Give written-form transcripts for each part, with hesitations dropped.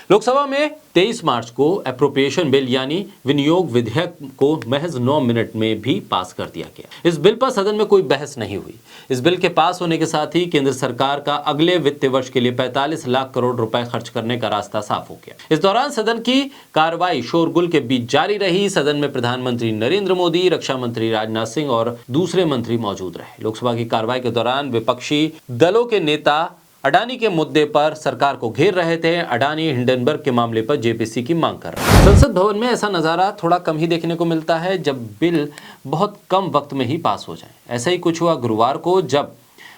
लोकसभा में 23 मार्च को appropriation bill यानी विनियोग विधेयक को महज 9 मिनट में भी पास कर दिया गया। इस बिल पर सदन में कोई बहस नहीं हुई। इस बिल के पास होने के साथ ही केंद्र सरकार का अगले वित्तीय वर्ष के लिए 45 लाख करोड़ रुपए खर्च करने का रास्ता साफ हो गया। इस दौरान सदन की कार्रवाई शोरगुल के बीच जारी रही। सदन में प्रधानमंत्री नरेंद्र मोदी, रक्षा मंत्री राजनाथ सिंह और दूसरे मंत्री मौजूद रहे। लोकसभा की कार्रवाई के दौरान विपक्षी दलों के नेता अडानी के मुद्दे पर सरकार को घेर रहे थे। अडानी हिंडनबर्ग के मामले पर जेपीसी की मांग कर रहे हैं। संसद भवन में ऐसा नजारा थोड़ा कम ही देखने को मिलता है जब बिल बहुत कम वक्त में ही पास हो जाए। ऐसा ही कुछ हुआ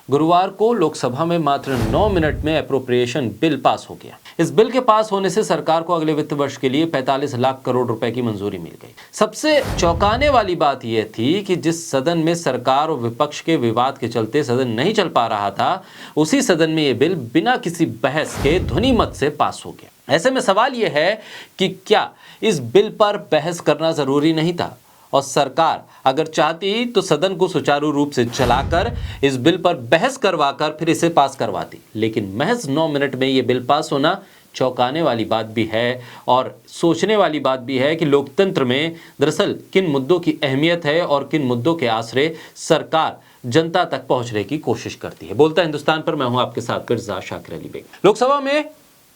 गुरुवार को लोकसभा में मात्र 9 मिनट में एप्रोप्रिएशन बिल पास हो गया। इस बिल के पास होने से सरकार को अगले वित्त वर्ष के लिए 45 लाख करोड़ रुपए की मंजूरी मिल गई। सबसे चौंकाने वाली बात यह थी कि जिस सदन में सरकार और विपक्ष के विवाद के चलते सदन नहीं चल पा रहा था, उसी सदन में यह बिल बिना किसी बहस के ध्वनिमत से पास हो गया। ऐसे में सवाल यह है कि क्या इस बिल पर बहस करना जरूरी नहीं था और सरकार अगर चाहती तो सदन को सुचारू रूप से चलाकर इस बिल पर बहस करवाकर फिर इसे पास करवाती। लेकिन महज 9 मिनट में ये बिल पास होना चौंकाने वाली बात भी है और सोचने वाली बात भी है कि लोकतंत्र में दरअसल किन मुद्दों की अहमियत है और किन मुद्दों के आश्रय सरकार जनता तक पहुंचने की कोशिश करती है। बोलता हिंदुस्तान पर मैं हूं आपके साथ फिरजा शाकिर अली बेग। लोकसभा में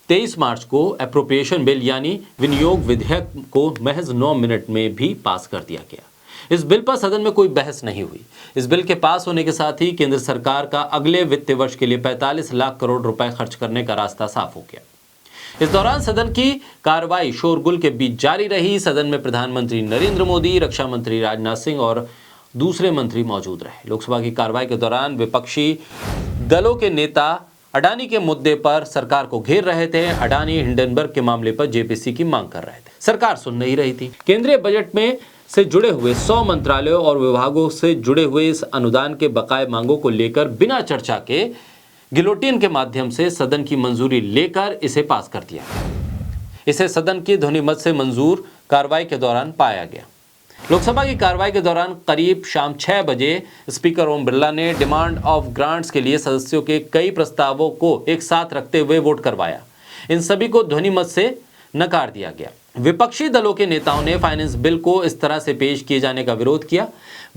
23 मार्च को एप्रोप्रिएशन बिल यानी विनियोग विधेयक को महज 9 मिनट में भी पास कर दिया गया। इस बिल पर सदन में कोई बहस नहीं हुई। इस बिल के पास होने के साथ ही केंद्र सरकार का अगले वित्तीय वर्ष के लिए 45 लाख करोड़ रुपए खर्च करने का रास्ता साफ हो गया। इस दौरान सदन की कार्रवाई शोरगुल के बीच जारी रही। सदन में प्रधानमंत्री नरेंद्र मोदी, रक्षा मंत्री राजनाथ सिंह और दूसरे मंत्री मौजूद रहे। लोकसभा की कार्रवाई के दौरान विपक्षी दलों के नेता अडानी के मुद्दे पर सरकार को घेर रहे थे। अडानी हिंडनबर्ग के मामले पर जेपीसी की मांग कर रहे थे। सरकार सुन नहीं रही थी। केंद्रीय बजट में से जुड़े हुए 100 मंत्रालयों और विभागों से जुड़े हुए इस अनुदान के बकाये मांगों को लेकर बिना चर्चा के गिलोटिन के माध्यम से सदन की मंजूरी लेकर इसे पास कर दिया। इसे सदन की ध्वनिमत से मंजूर कार्रवाई के दौरान पाया गया। लोकसभा की कार्रवाई के दौरान करीब शाम 6 बजे स्पीकर ओम बिरला ने डिमांड ऑफ ग्रांट्स के लिए सदस्यों के कई प्रस्तावों को एक साथ रखते हुए वोट करवाया। इन सभी को ध्वनिमत से नकार दिया गया। विपक्षी दलों के नेताओं ने फाइनेंस बिल को इस तरह से पेश किए जाने का विरोध किया।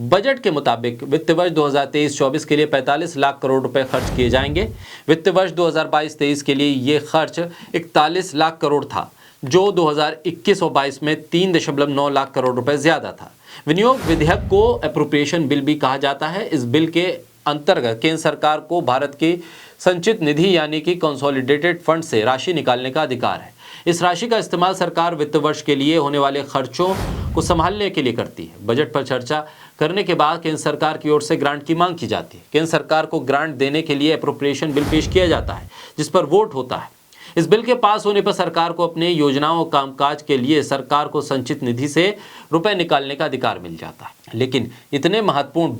बजट के मुताबिक वित्त वर्ष 2023-24 के लिए 45 लाख करोड़ रुपए खर्च किए जाएंगे। वित्त वर्ष 2022-23 के लिए ये खर्च 41 लाख करोड़ था, जो 2021 और 22 में 3.9 लाख करोड़ रुपए ज्यादा था। विनियोग विधेयक को एप्रोप्रिएशन बिल भी कहा जाता है। इस बिल के अंतर्गत केंद्र सरकार को भारत की संचित निधि यानी कि कंसोलिडेटेड फंड से राशि निकालने का अधिकार है। इस राशि का इस्तेमाल सरकार वित्त वर्ष के लिए होने वाले खर्चों को संभालने के लिए करती है। बजट पर चर्चा करने के बाद केंद्र सरकार की ओर से ग्रांट की मांग की जाती है। केंद्र सरकार को ग्रांट देने के लिए एप्रोप्रिएशन बिल पेश किया जाता है, जिस पर वोट होता है। इस बिल के पास होने पर सरकार को अपने योजनाओं और कामकाज के लिए सरकार को संचित निधि से रुपए निकालने का अधिकार मिल जाता है। लेकिन इतने महत्वपूर्ण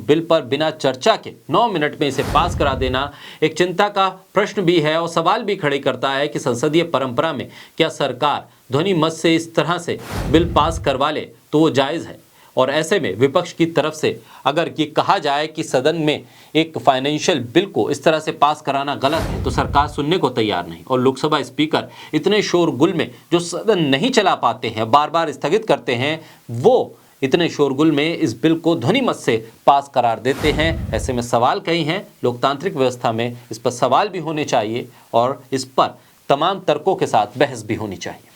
बिल पर बिना चर्चा के 9 मिनट में इसे पास करा देना एक चिंता का प्रश्न भी है और सवाल भी खड़े करता है कि संसदीय परंपरा में क्या सरकार ध्वनि मत से इस तरह से बिल पास करवा ले तो वो जायज़ है। और ऐसे में विपक्ष की तरफ से अगर ये कहा जाए कि सदन में एक फाइनेंशियल बिल को इस तरह से पास कराना गलत है, तो सरकार सुनने को तैयार नहीं। और लोकसभा स्पीकर इतने शोरगुल में जो सदन नहीं चला पाते हैं, बार बार स्थगित करते हैं, वो इतने शोरगुल में इस बिल को ध्वनिमत से पास करार देते हैं। ऐसे में सवाल कई हैं। लोकतांत्रिक व्यवस्था में इस पर सवाल भी होने चाहिए और इस पर तमाम तर्कों के साथ बहस भी होनी चाहिए।